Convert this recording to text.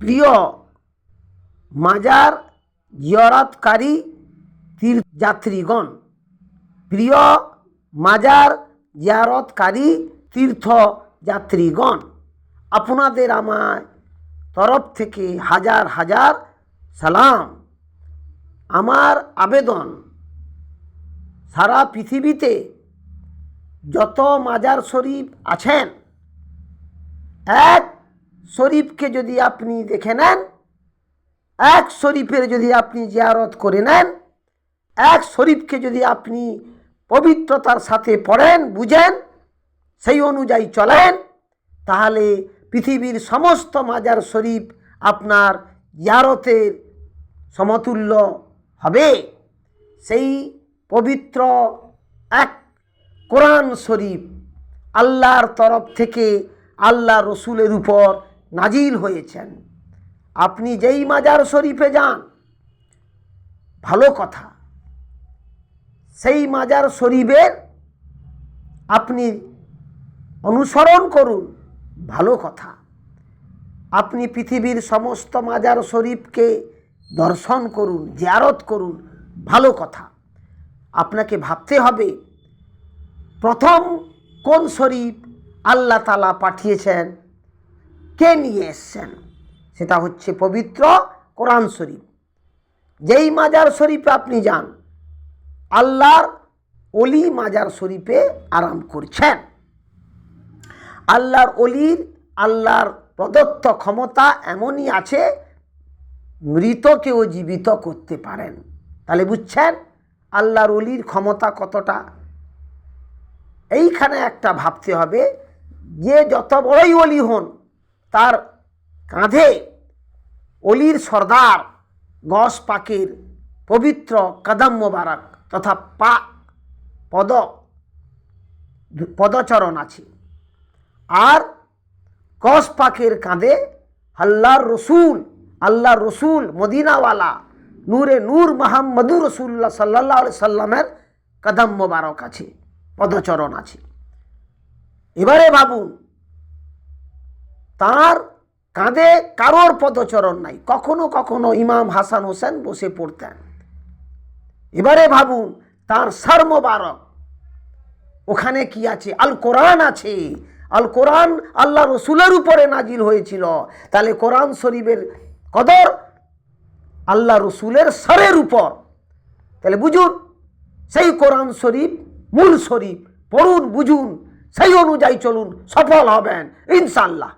প্রিয় মাজার জিয়ারতকারী তীর্থযাত্রীগণ, প্রিয় মাজার জিয়ারতকারী তীর্থযাত্রীগণ, আপনাদের আমার তরফ থেকে হাজার হাজার সালাম। আমার আবেদন, সারা পৃথিবীতে যত মাজার শরীফ আছেন, এক শরীফকে যদি আপনি দেখে নেন, এক শরীফের যদি আপনি জিয়ারত করে নেন, এক শরীফকে যদি আপনি পবিত্রতার সাথে পড়েন, বুঝেন, সেই অনুযায়ী চলেন, তাহলে পৃথিবীর সমস্ত মাজার শরীফ আপনার জিয়ারতের সমতুল্য হবে। সেই পবিত্র এক কোরআন শরীফ আল্লাহর তরফ থেকে আল্লাহ রসুলের উপর নাজিল হয়েছেন। আপনি যেই মাজার শরীফে যান, ভালো কথা, সেই মাজার শরীফের আপনি অনুসরণ করুন, ভালো কথা। আপনি পৃথিবীর সমস্ত মাজার শরীফকে দর্শন করুন, জিয়ারত করুন, ভালো কথা। আপনাকে ভাবতে হবে প্রথম কোন শরীফ আল্লাহ তাআলা পাঠিয়েছেন, কে নিয়ে এসছেন, সেটা হচ্ছে পবিত্র কোরআন শরীফ। যেই মাজার শরীফে আপনি যান, আল্লাহর ওলি মাজার শরীফে আরাম করছেন। আল্লাহর ওলির, আল্লাহর প্রদত্ত ক্ষমতা এমনই আছে, মৃতকেও জীবিত করতে পারেন। তাহলে বুঝছেন আল্লাহর ওলির ক্ষমতা কতটা। এইখানে একটা ভাবতে হবে, যে যত বড়ই ওলি হন, তার কাঁধে ওলির সর্দার গস পাকের পবিত্র কদম মোবারক তথা পদচরণ আছে। আর গস পাকের কাঁধে আল্লাহর রসুল মদিনাওয়ালা নূরে নূর মুহাম্মদুর রাসূলুল্লাহ সাল্লাল্লাহু আলাইহি সাল্লামের কদম মোবারক আছে, পদচরণ আছে। এবারে ভাবুন, তার কাঁধে কারোর পদচরণ নাই। কখনো কখনো ইমাম হাসান হোসেন বসে পড়তেন। এবারে ভাবুন, তার সর মোবারক, ওখানে কি আছে? আল কোরআন আছে। আল কোরআন আল্লাহ রসুলের উপরে নাজিল হয়েছিল। তাহলে কোরআন শরীফের কদর আল্লাহ রসুলের সরের উপর। তাহলে বুঝুন, সেই কোরআন শরীফ মূল শরীফ, পড়ুন, বুঝুন, সেই অনুযায়ী চলুন, সফল হবেন ইনশাআল্লাহ।